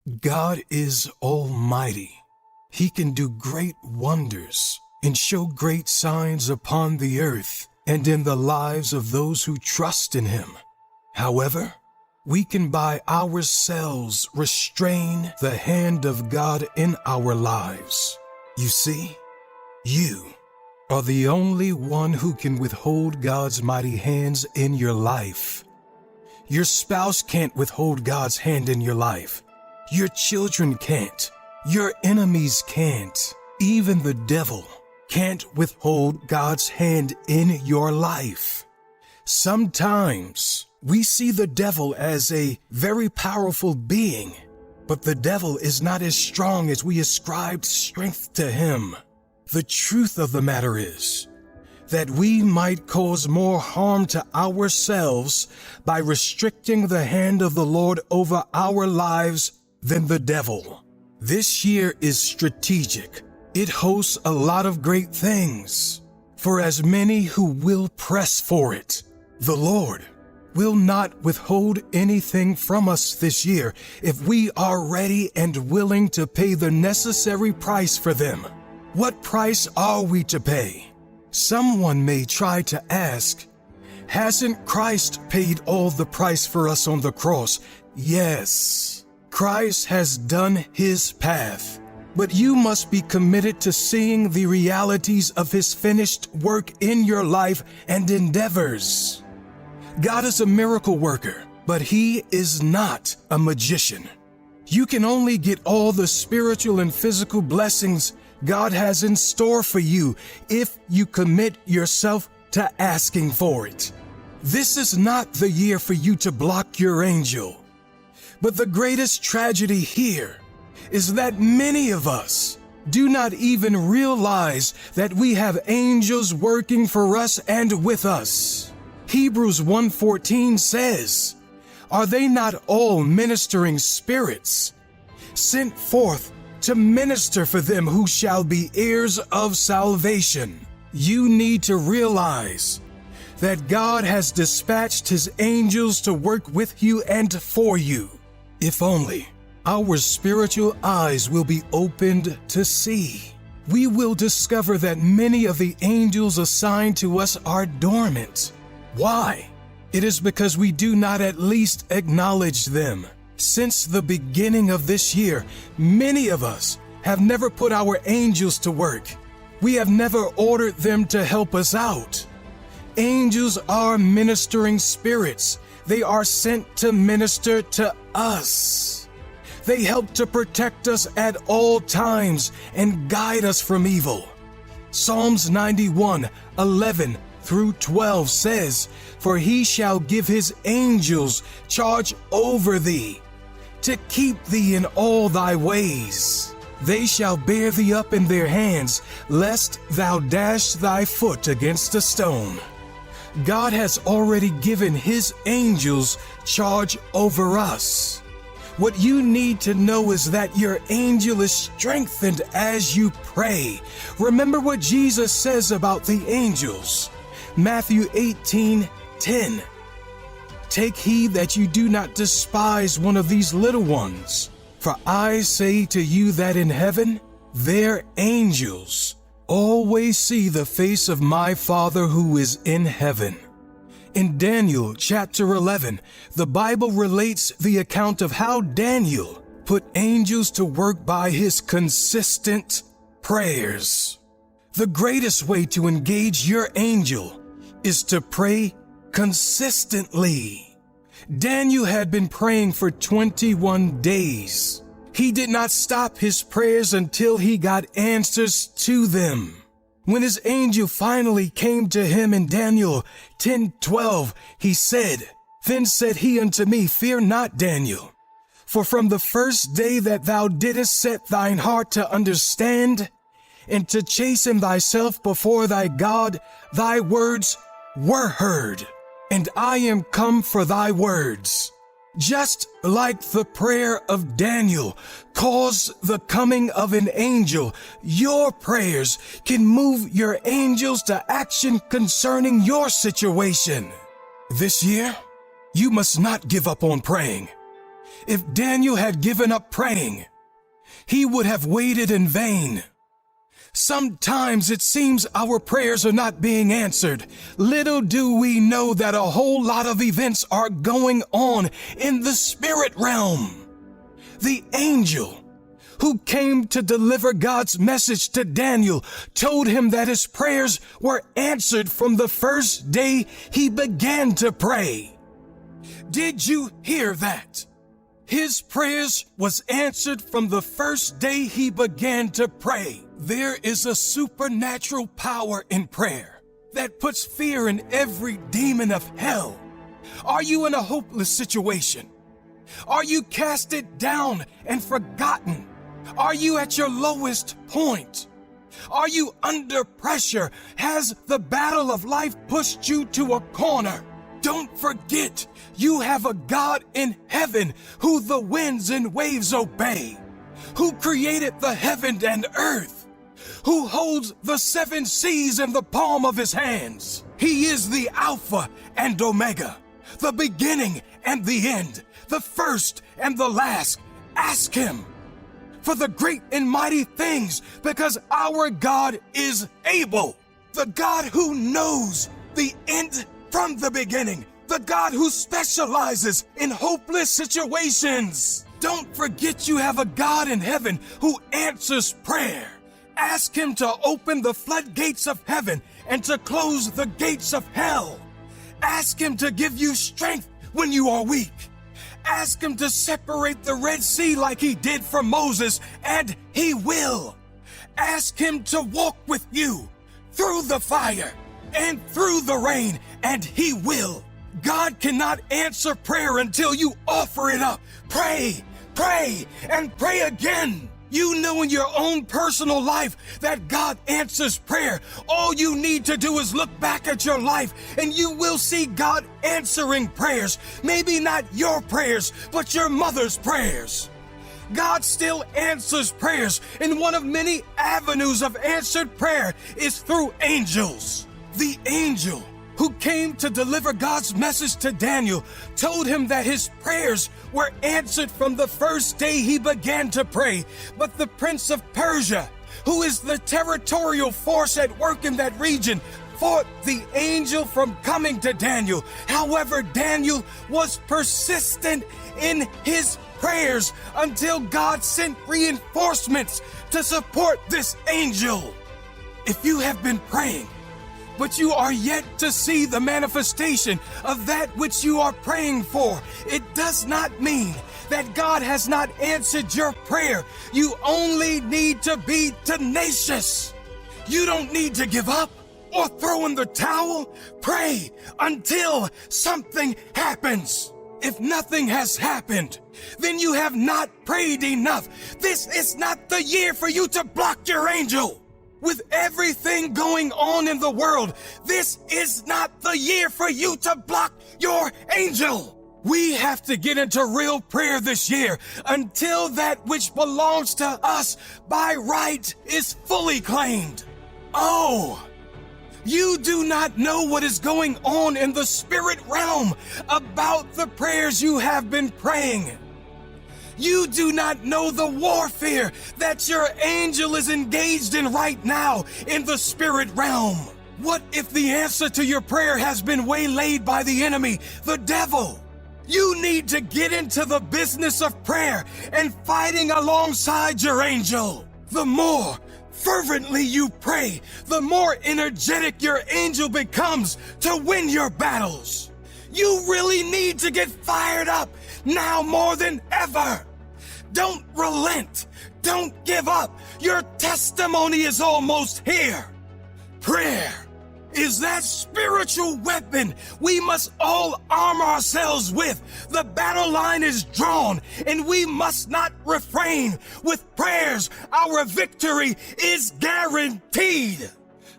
God is almighty. He can do great wonders and show great signs upon the earth and in the lives of those who trust in him. However, we can by ourselves restrain the hand of God in our lives. You see, you are the only one who can withhold God's mighty hands in your life. Your spouse can't withhold God's hand in your life. Your children can't. Your enemies can't. Even the devil can't withhold God's hand in your life. Sometimes we see the devil as a very powerful being, but the devil is not as strong as we ascribed strength to him. The truth of the matter is that we might cause more harm to ourselves by restricting the hand of the Lord over our lives than the devil. This year is strategic. It hosts a lot of great things for as many who will press for it. The Lord will not withhold anything from us this year if we are ready and willing to pay the necessary price for them. What price are we to pay? Someone may try to ask, hasn't Christ paid all the price for us on the cross? Yes, Christ has done his path, but you must be committed to seeing the realities of his finished work in your life and endeavors. God is a miracle worker, but he is not a magician. You can only get all the spiritual and physical blessings God has in store for you if you commit yourself to asking for it. This is not the year for you to block your angel. But the greatest tragedy here is that many of us do not even realize that we have angels working for us and with us. Hebrews 1:14 says, "Are they not all ministering spirits, sent forth to minister for them who shall be heirs of salvation?" You need to realize that God has dispatched his angels to work with you and for you. If only our spiritual eyes will be opened to see, we will discover that many of the angels assigned to us are dormant. Why? It is because we do not at least acknowledge them. Since the beginning of this year, many of us have never put our angels to work. We have never ordered them to help us out. Angels are ministering spirits. They are sent to minister to us. They help to protect us at all times and guide us from evil. Psalms 91:11 through 12 says, "For he shall give his angels charge over thee, to keep thee in all thy ways. They shall bear thee up in their hands, lest thou dash thy foot against a stone." God has already given his angels charge over us. What you need to know is that your angel is strengthened as you pray. Remember what Jesus says about the angels. Matthew 18:10. "Take heed that you do not despise one of these little ones. For I say to you that in heaven, their angels always see the face of my Father who is in heaven." In Daniel chapter 11, the Bible relates the account of how Daniel put angels to work by his consistent prayers. The greatest way to engage your angel is to pray consistently. Daniel had been praying for 21 days. He did not stop his prayers until he got answers to them. When his angel finally came to him in Daniel 10:12, he said, "Then said he unto me, Fear not, Daniel, for from the first day that thou didst set thine heart to understand and to chasten thyself before thy God, thy words were heard, and I am come for thy words." Just like the prayer of Daniel caused the coming of an angel, your prayers can move your angels to action concerning your situation. This year, you must not give up on praying. If Daniel had given up praying, he would have waited in vain. Sometimes it seems our prayers are not being answered. Little do we know that a whole lot of events are going on in the spirit realm. The angel who came to deliver God's message to Daniel told him that his prayers were answered from the first day he began to pray. Did you hear that? His prayers was answered from the first day he began to pray. There is a supernatural power in prayer that puts fear in every demon of hell. Are you in a hopeless situation? Are you casted down and forgotten? Are you at your lowest point? Are you under pressure? Has the battle of life pushed you to a corner? Don't forget, you have a God in heaven who the winds and waves obey, who created the heaven and earth, who holds the 7 seas in the palm of his hands. He is the Alpha and Omega, the beginning and the end, the first and the last. Ask him for the great and mighty things, because our God is able. The God who knows the end from the beginning. The God who specializes in hopeless situations. Don't forget you have a God in heaven who answers prayer. Ask him to open the floodgates of heaven and to close the gates of hell. Ask him to give you strength when you are weak. Ask him to separate the Red Sea like he did for Moses, and he will. Ask him to walk with you through the fire and through the rain, and he will. God cannot answer prayer until you offer it up. Pray, pray, and pray again. You know in your own personal life that God answers prayer. All you need to do is look back at your life and you will see God answering prayers. Maybe not your prayers, but your mother's prayers. God still answers prayers, and one of many avenues of answered prayer is through angels. The angel who came to deliver God's message to Daniel told him that his prayers were answered from the first day he began to pray. But the prince of Persia, who is the territorial force at work in that region, fought the angel from coming to Daniel. However, Daniel was persistent in his prayers until God sent reinforcements to support this angel. If you have been praying, but you are yet to see the manifestation of that which you are praying for, it does not mean that God has not answered your prayer. You only need to be tenacious. You don't need to give up or throw in the towel. Pray until something happens. If nothing has happened, then you have not prayed enough. This is not the year for you to block your angel. With everything going on in the world, this is not the year for you to block your angel. We have to get into real prayer this year until that which belongs to us by right is fully claimed. Oh, you do not know what is going on in the spirit realm about the prayers you have been praying. You do not know the warfare that your angel is engaged in right now in the spirit realm. What if the answer to your prayer has been waylaid by the enemy, the devil? You need to get into the business of prayer and fighting alongside your angel. The more fervently you pray, the more energetic your angel becomes to win your battles. You really need to get fired up now more than ever. Don't relent. Don't give up. Your testimony is almost here. Prayer is that spiritual weapon we must all arm ourselves with. The battle line is drawn, and we must not refrain. With prayers, our victory is guaranteed.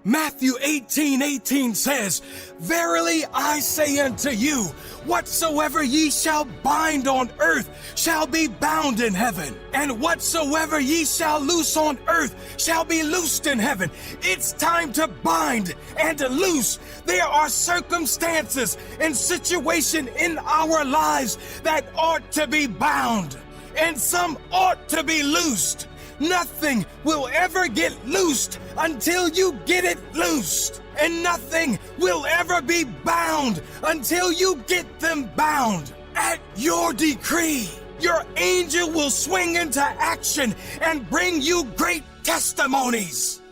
Matthew 18:18 says, "Verily I say unto you, whatsoever ye shall bind on earth shall be bound in heaven, and whatsoever ye shall loose on earth shall be loosed in heaven." It's time to bind and to loose. There are circumstances and situations in our lives that ought to be bound, and some ought to be loosed. Nothing will ever get loosed until you get it loosed. And nothing will ever be bound until you get them bound. At your decree, your angel will swing into action and bring you great testimonies.